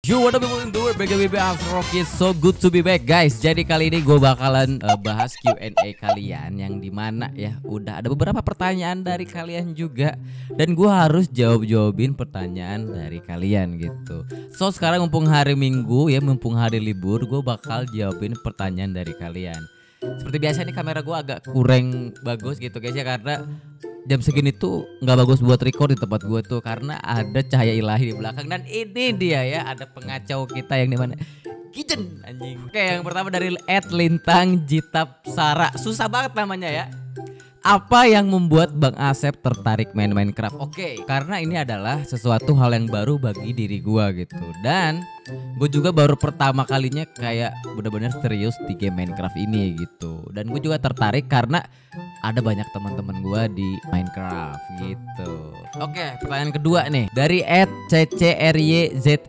Yo, what up people in the world, back to After Rocky, so good to be back guys. Jadi kali ini gue bakalan bahas Q&A kalian, yang dimana ya udah ada beberapa pertanyaan dari kalian juga, dan gue harus jawabin pertanyaan dari kalian gitu. So sekarang mumpung hari Minggu ya, mumpung hari libur, gue bakal jawabin pertanyaan dari kalian. Seperti biasa nih kamera gue agak kurang bagus gitu guys ya, karena jam segini tuh nggak bagus buat record di tempat gue tuh, karena ada cahaya ilahi di belakang. Dan ini dia ya, ada pengacau kita yang dimana Kitchen anjing. Oke, yang pertama dari @lintang Jitap Sara, susah banget namanya ya. Apa yang membuat Bang Asep tertarik main Minecraft? Oke, karena ini adalah sesuatu hal yang baru bagi diri gua gitu. Dan gue juga baru pertama kalinya kayak benar-benar serius di game Minecraft ini gitu. Dan gue juga tertarik karena ada banyak teman-teman gua di Minecraft gitu. Oke, pertanyaan kedua nih dari @ccryziu.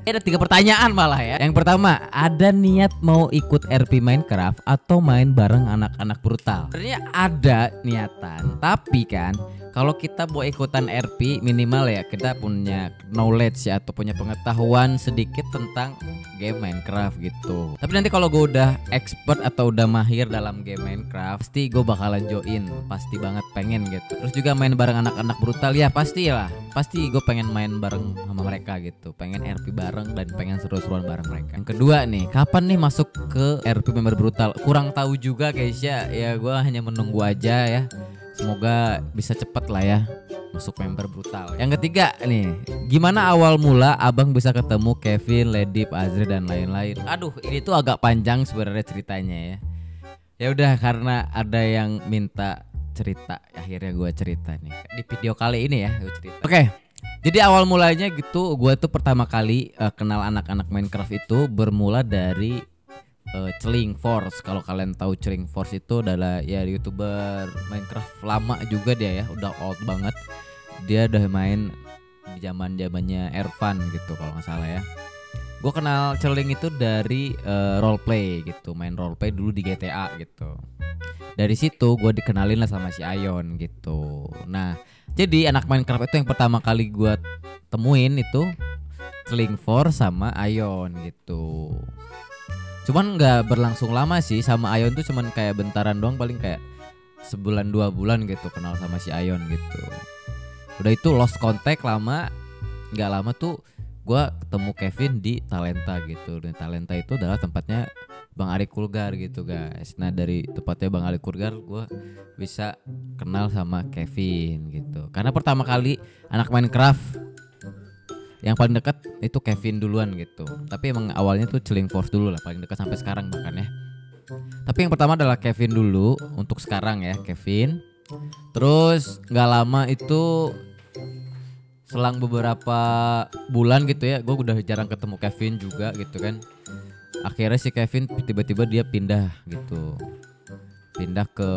Ada 3 pertanyaan malah ya. Yang pertama, ada niat mau ikut RP Minecraft atau main bareng anak-anak brutal? Sebenarnya ada niatan, tapi kan kalau kita mau ikutan RP minimal ya kita punya knowledge ya, atau punya pengetahuan sedikit tentang game Minecraft gitu. Tapi nanti kalau gue udah expert atau udah mahir dalam game Minecraft, pasti gue bakalan join, pasti banget pengen gitu. Terus juga main bareng anak-anak brutal ya, pastilah. Pasti gue pengen main bareng sama mereka gitu, pengen RP bareng dan pengen seru-seruan bareng mereka. Yang kedua nih, kapan nih masuk ke RP member brutal? Kurang tahu juga guys ya, gue hanya menunggu aja ya. Semoga bisa cepet lah ya masuk member brutal. Yang ketiga nih, gimana awal mula abang bisa ketemu Kevin, Ledip, Azri dan lain-lain? Aduh, ini tuh agak panjang sebenarnya ceritanya ya. Ya udah, karena ada yang minta cerita, akhirnya gue cerita nih di video kali ini ya, gue cerita. Oke, jadi awal mulanya gitu, gue tuh pertama kali kenal anak-anak Minecraft itu bermula dari Celing Force. Kalau kalian tahu Celing Force itu adalah ya YouTuber Minecraft lama juga dia ya, udah old banget. Dia udah main di zaman-zamannya Ervan gitu kalau nggak salah ya. Gue kenal Celing itu dari roleplay gitu, main roleplay dulu di GTA gitu. Dari situ gue dikenalin lah sama si Ayon gitu. Nah, jadi anak Minecraft itu yang pertama kali gue temuin itu Celing Force sama Ayon gitu. Cuman nggak berlangsung lama sih sama Ayon tuh, cuman kayak bentaran doang, paling kayak sebulan 2 bulan gitu kenal sama si Ayon gitu. Udah itu lost contact lama, nggak lama tuh gue ketemu Kevin di Talenta gitu. Dan Talenta itu adalah tempatnya Bang Ari Kulgar gitu guys. Nah dari tempatnya Bang Ari Kulgar gue bisa kenal sama Kevin gitu. Karena pertama kali anak Minecraft yang paling dekat itu Kevin duluan gitu. Tapi emang awalnya tuh Celing Force dulu lah, paling dekat sampai sekarang bahkan ya. Tapi yang pertama adalah Kevin dulu untuk sekarang ya, Kevin. Terus nggak lama itu selang beberapa bulan gitu ya, gue udah jarang ketemu Kevin juga gitu kan. Akhirnya si Kevin tiba-tiba dia pindah gitu, pindah ke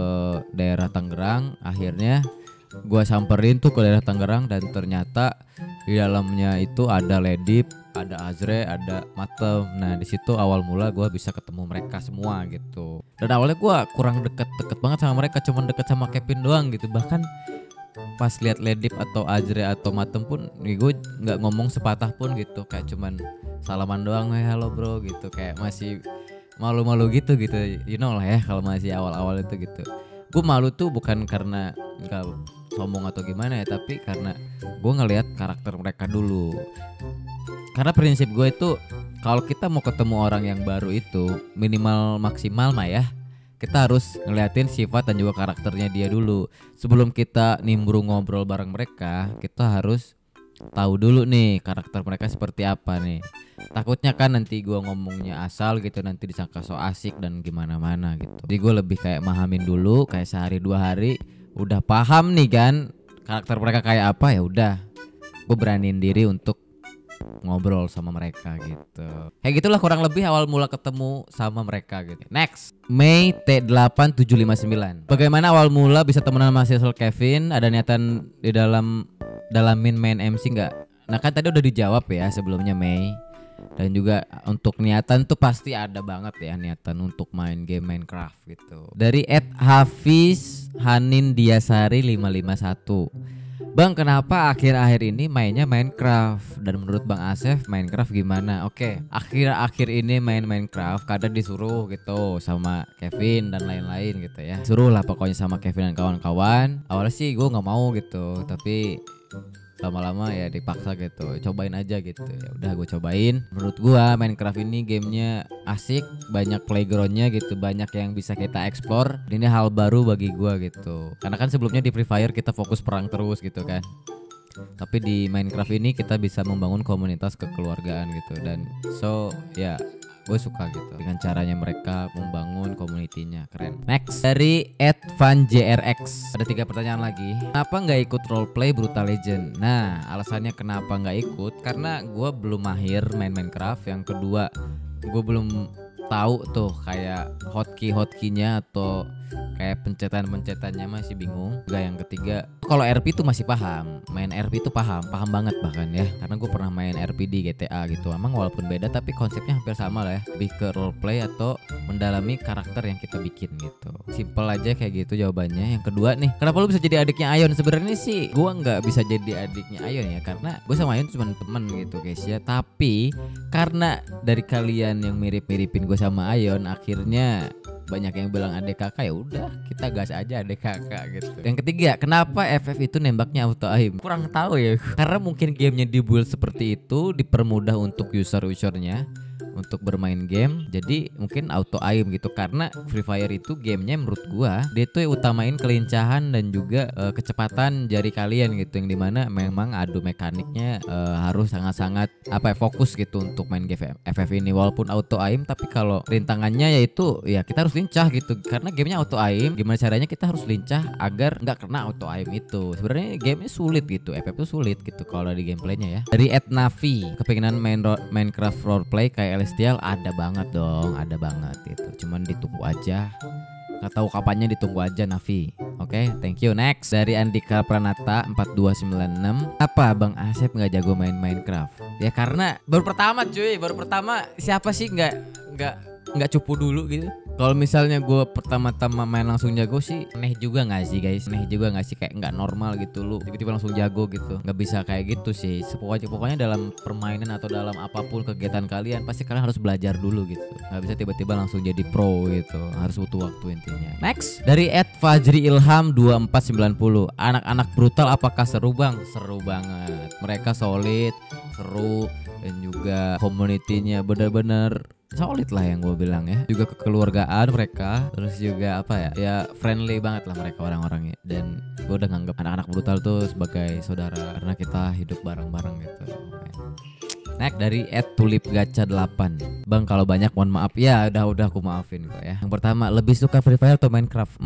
daerah Tangerang. Akhirnya gue samperin tuh ke daerah Tangerang, dan ternyata di dalamnya itu ada Ledip, ada Azre, ada Matem. Nah di situ awal mula gue bisa ketemu mereka semua gitu. Dan awalnya gue kurang deket banget sama mereka, cuman deket sama Kevin doang gitu. Bahkan pas lihat Ledip atau Azre atau Matem pun gue nggak ngomong sepatah pun gitu, kayak cuman salaman doang, halo bro gitu, kayak masih malu-malu gitu, you know lah ya kalau masih awal-awal itu gitu. Gue malu tuh bukan karena nggak sombong atau gimana ya, tapi karena gue ngelihat karakter mereka dulu. Karena prinsip gue itu kalau kita mau ketemu orang yang baru itu minimal maksimal mah ya, kita harus ngeliatin sifat dan juga karakternya dia dulu. Sebelum kita nimbrung ngobrol bareng mereka, kita harus tahu dulu nih karakter mereka seperti apa nih. Takutnya kan nanti gue ngomongnya asal gitu, nanti disangka so asik dan gimana-mana gitu. Jadi gue lebih kayak mahamin dulu, kayak sehari 2 hari udah paham nih kan karakter mereka kayak apa, ya udah gue beraniin diri untuk ngobrol sama mereka gitu. Kayak gitulah kurang lebih awal mula ketemu sama mereka gitu. Next, Mei T8759. Bagaimana awal mula bisa temenan sama Cecil Kevin? Ada niatan di dalamin main MC nggak? Nah kan tadi udah dijawab ya sebelumnya Mei. Dan juga untuk niatan tuh pasti ada banget ya, niatan untuk main game Minecraft gitu. Dari @Hafiz Hanin Diasari 551. Bang, kenapa akhir-akhir ini mainnya Minecraft? Dan menurut Bang Asef, Minecraft gimana? Oke, akhir-akhir ini main Minecraft kadang disuruh gitu sama Kevin dan lain-lain gitu ya. Suruh lah pokoknya sama Kevin dan kawan-kawan. Awalnya sih gue nggak mau gitu, tapi lama-lama ya dipaksa gitu, cobain aja gitu. Ya udah gue cobain. Menurut gua Minecraft ini gamenya asik, banyak playgroundnya gitu, banyak yang bisa kita explore. Ini hal baru bagi gua gitu, karena kan sebelumnya di Free Fire kita fokus perang terus gitu kan. Tapi di Minecraft ini kita bisa membangun komunitas kekeluargaan gitu. Dan so ya gue suka gitu dengan caranya mereka membangun komunitinya, keren. Next dari @vanjrx, ada 3 pertanyaan lagi. Kenapa nggak ikut roleplay Brutal Legend? Nah, alasannya kenapa nggak ikut karena gue belum mahir main Minecraft. Yang kedua, gue belum tahu tuh kayak hotkey-hotkeynya atau kayak pencetan-pencetannya, masih bingung. Juga yang ketiga, kalau RP itu masih paham, main RP itu paham banget bahkan ya, karena gue pernah main RP di GTA gitu. Emang walaupun beda tapi konsepnya hampir sama lah ya, lebih ke roleplay atau mendalami karakter yang kita bikin gitu. Simple aja kayak gitu jawabannya. Yang kedua nih, kenapa lu bisa jadi adiknya Ayon? Sebenarnya sih gue nggak bisa jadi adiknya Ayon ya, karena gue sama Ayon cuma temen gitu guys ya. Tapi karena dari kalian yang mirip-miripin gue sama Ayon, akhirnya banyak yang bilang adik kakak, ya udah kita gas aja adik kakak gitu. Yang ketiga, kenapa FF itu nembaknya auto aim? Kurang tahu ya, karena mungkin gamenya dibuild seperti itu, dipermudah untuk usernya untuk bermain game, jadi mungkin auto aim gitu. Karena Free Fire itu gamenya menurut gua dia tuh utamain kelincahan dan juga kecepatan jari kalian gitu, yang dimana memang adu mekaniknya harus sangat-sangat fokus gitu untuk main game FF ini. Walaupun auto aim, tapi kalau rintangannya yaitu ya kita harus lincah gitu, karena gamenya auto aim. Gimana caranya kita harus lincah agar nggak kena auto aim itu. Sebenarnya gamenya sulit gitu, FF itu sulit gitu kalau di gameplaynya ya. Dari @navi, kepengenan main Minecraft roleplay kayak Celestial? Ada banget dong, ada banget itu. Cuman ditunggu aja. Gak tahu kapannya, ditunggu aja Navi. Oke, thank you. Next dari Andika Pranata 4296. Apa Bang Asep nggak jago main Minecraft? Ya karena baru pertama cuy, baru pertama. Siapa sih nggak cupu dulu gitu? Kalau misalnya gue pertama-tama main langsung jago sih, aneh juga nggak sih guys? Aneh juga nggak sih, kayak nggak normal gitu lu tiba-tiba langsung jago gitu? Nggak bisa kayak gitu sih. Pokoknya dalam permainan atau dalam apapun kegiatan kalian pasti kalian harus belajar dulu gitu. Nggak bisa tiba-tiba langsung jadi pro gitu. Harus butuh waktu intinya. Next dari @fajriilham 2490. Anak-anak brutal apakah seru Bang? Seru banget. Mereka solid, seru, dan juga komunitinya bener-bener solid lah yang gue bilang ya. Juga kekeluargaan mereka, terus juga ya friendly banget lah mereka orang-orangnya. Dan gue udah nganggep anak-anak brutal tuh sebagai saudara, karena kita hidup bareng-bareng gitu. Next dari @tulipgacha8. Bang, kalau banyak mohon maaf. Ya udah aku maafin kok ya. Yang pertama, lebih suka Free Fire atau Minecraft?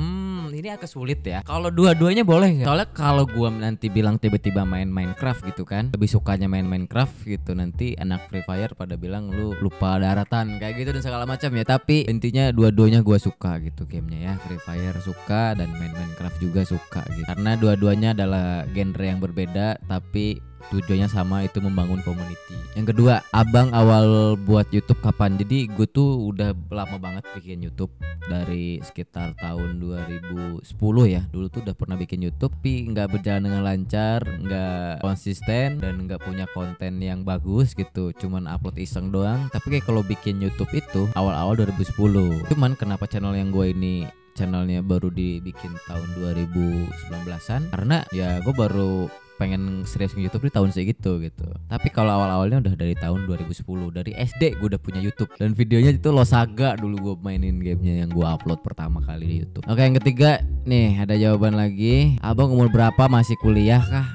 Ini agak sulit ya. Kalau dua-duanya boleh gak? Soalnya kalau gua nanti bilang tiba-tiba main Minecraft gitu kan, lebih sukanya main Minecraft gitu, nanti anak Free Fire pada bilang lu lupa daratan kayak gitu dan segala macam ya. Tapi intinya dua-duanya gua suka gitu gamenya ya. Free Fire suka dan main Minecraft juga suka gitu. Karena dua-duanya adalah genre yang berbeda tapi tujuannya sama, itu membangun community. Yang kedua, Abang awal buat YouTube kapan? Jadi gue tuh udah lama banget bikin YouTube, dari sekitar tahun 2010 ya. Dulu tuh udah pernah bikin YouTube tapi nggak berjalan dengan lancar, nggak konsisten, dan nggak punya konten yang bagus gitu. Cuman upload iseng doang. Tapi kayak kalau bikin YouTube itu awal-awal 2010. Cuman kenapa channel yang gue ini channelnya baru dibikin tahun 2019-an, karena ya gue baru pengen serius ke YouTube di tahun segitu gitu. Tapi kalau awal-awalnya udah dari tahun 2010. Dari SD gue udah punya YouTube, dan videonya itu Losaga dulu gue mainin gamenya yang gue upload pertama kali di YouTube. Oke, yang ketiga nih ada jawaban lagi. Abang umur berapa, masih kuliah kah?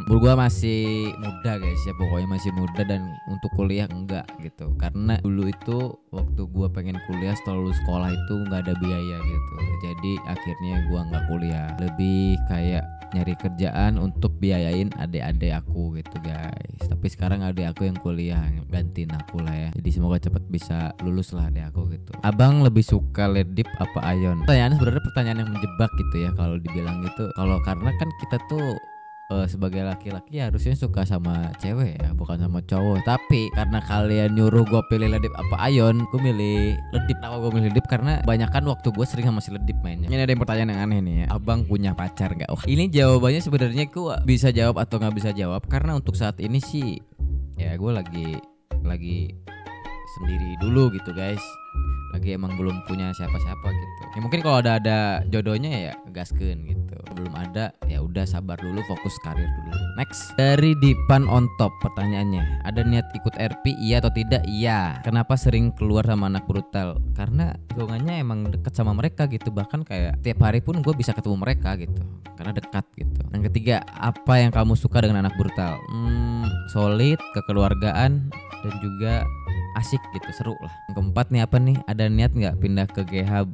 Umur gue masih muda guys ya, pokoknya masih muda, dan untuk kuliah enggak gitu. Karena dulu itu waktu gue pengen kuliah setelah lulus sekolah itu nggak ada biaya gitu. Jadi akhirnya gue nggak kuliah, lebih kayak nyari kerjaan untuk biayain adik-adik aku gitu guys. Tapi sekarang adik aku yang kuliah, gantiin aku lah ya. Jadi semoga cepet bisa lulus lah adik aku gitu. Abang lebih suka Ledip apa Ayon? Pertanyaannya sebenarnya pertanyaan yang menjebak gitu ya kalau dibilang gitu. Kalau karena kan kita tuh sebagai laki-laki ya harusnya suka sama cewek ya, bukan sama cowok. Tapi karena kalian nyuruh gue pilih Ledip apa Ayon, gue milih Ledip. Kenapa gue milih Ledip? Karena banyakan waktu gue sering sama si Ledip mainnya. Ini ada yang pertanyaan yang aneh nih ya. Abang punya pacar nggak? Oh, ini jawabannya sebenarnya gue bisa jawab atau nggak bisa jawab, karena untuk saat ini sih ya gue lagi sendiri dulu gitu guys. Lagi emang belum punya siapa-siapa gitu. Ya mungkin kalau ada jodohnya ya gaskeun gitu. Belum ada ya udah sabar dulu, fokus karir dulu. Next, dari Dipan on top pertanyaannya, ada niat ikut RP iya atau tidak? Iya. Kenapa sering keluar sama anak brutal? Karena hitungannya emang deket sama mereka gitu. Bahkan kayak tiap hari pun gue bisa ketemu mereka gitu. Karena dekat gitu. Yang ketiga, apa yang kamu suka dengan anak brutal? Solid, kekeluargaan, dan juga asik gitu, seru lah. Yang keempat nih apa nih? Ada niat nggak pindah ke GH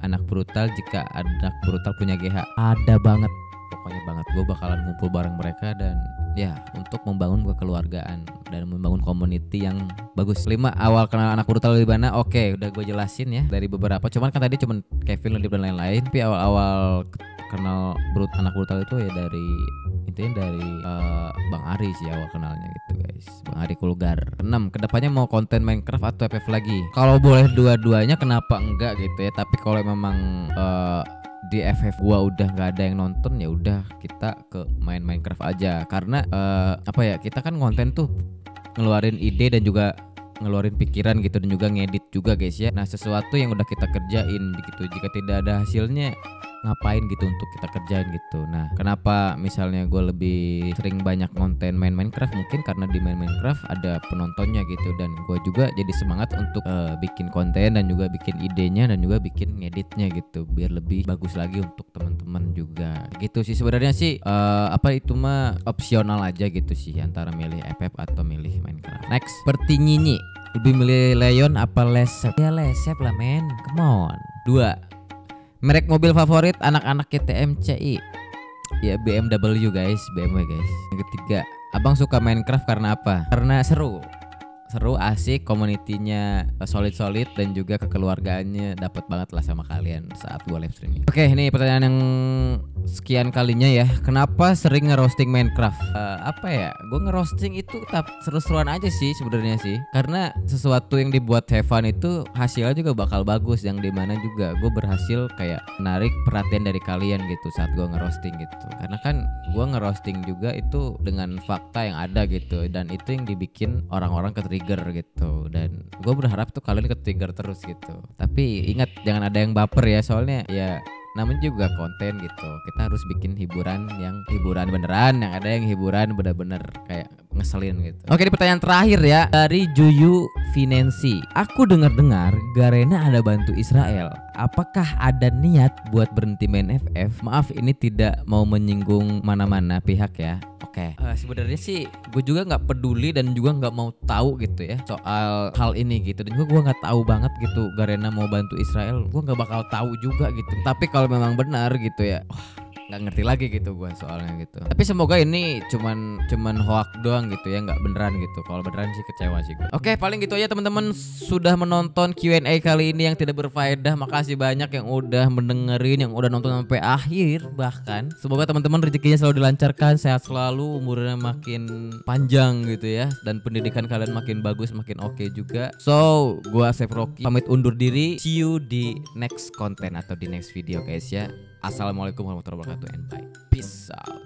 anak brutal jika anak brutal punya GH? Ada banget, pokoknya banget. Gue bakalan ngumpul bareng mereka dan ya untuk membangun kekeluargaan dan membangun community yang bagus. 5, awal kenal anak brutal di mana? Oke, udah gue jelasin ya dari beberapa. Cuman kan tadi cuman Kevin, Ledip dan lain-lain. Tapi awal-awal kenal anak brutal itu ya dari intinya dari Bang Ari sih awal kenalnya gitu guys. Bang Ari Kulgar. 6, kedepannya mau konten Minecraft atau FF lagi? Kalau boleh dua-duanya kenapa enggak gitu ya. Tapi kalau memang di FF gua udah nggak ada yang nonton, ya udah kita ke main Minecraft aja. Karena apa ya, kita kan konten tuh ngeluarin ide dan juga ngeluarin pikiran gitu, dan juga ngedit juga guys ya. Nah sesuatu yang udah kita kerjain gitu, jika tidak ada hasilnya ngapain gitu untuk kita kerjain gitu. Nah kenapa misalnya gue lebih sering banyak konten main Minecraft, mungkin karena di main Minecraft ada penontonnya gitu, dan gue juga jadi semangat untuk bikin konten dan juga bikin idenya dan juga bikin ngeditnya gitu, biar lebih bagus lagi untuk teman-teman juga gitu sih. Sebenarnya sih apa itu mah opsional aja gitu sih, antara milih FF atau milih Minecraft. Next, Pertinyinyi, lebih milih Leon apa Lesep? Ya Lesep lah men, come on. 2, merek mobil favorit anak-anak KTM CI? Ya BMW guys, BMW guys. Yang ketiga, abang suka Minecraft karena apa? Karena seru, asik, community-nya solid dan juga kekeluargaannya dapat banget lah sama kalian saat gua live streaming. Oke, ini pertanyaan yang sekian kalinya ya. Kenapa sering ngerosting Minecraft? Apa ya? Gue ngerosting itu tetap seru-seruan aja sih sebenarnya sih. Karena sesuatu yang dibuat have fun itu hasilnya juga bakal bagus, yang dimana juga gue berhasil kayak menarik perhatian dari kalian gitu saat gue ngerosting gitu. Karena kan gue ngerosting juga itu dengan fakta yang ada gitu, dan itu yang dibikin orang-orang ke-trigger gitu, dan gue berharap tuh kalian ke-trigger terus gitu. Tapi ingat jangan ada yang baper ya, soalnya ya namanya juga konten gitu. Kita harus bikin hiburan yang hiburan beneran, yang ada yang hiburan bener-bener kayak ngeselin gitu. Oke, ini pertanyaan terakhir ya dari Juyu Finansi. Aku dengar-dengar Garena ada bantu Israel. Apakah ada niat buat berhenti main FF? Maaf ini tidak mau menyinggung mana-mana pihak ya. Oke, sebenarnya sih gue juga nggak peduli dan juga nggak mau tahu gitu ya soal hal ini gitu, dan juga gue nggak tahu banget gitu Garena mau bantu Israel. Gue nggak bakal tahu juga gitu. Tapi kalau memang benar gitu ya, nggak ngerti lagi gitu gue soalnya gitu. Tapi semoga ini cuman hoak doang gitu ya, nggak beneran gitu. Kalau beneran sih kecewa sih gue. Oke, paling gitu aja teman-teman, sudah menonton Q&A kali ini yang tidak berfaedah. Makasih banyak yang udah mendengerin, yang udah nonton sampai akhir bahkan. Semoga teman-teman rezekinya selalu dilancarkan, sehat selalu, umurnya makin panjang gitu ya, dan pendidikan kalian makin bagus, makin oke juga. So, gua Asep Rocky pamit undur diri. See you di next konten atau di next video guys ya. Assalamualaikum warahmatullahi wabarakatuh and bye. Peace out.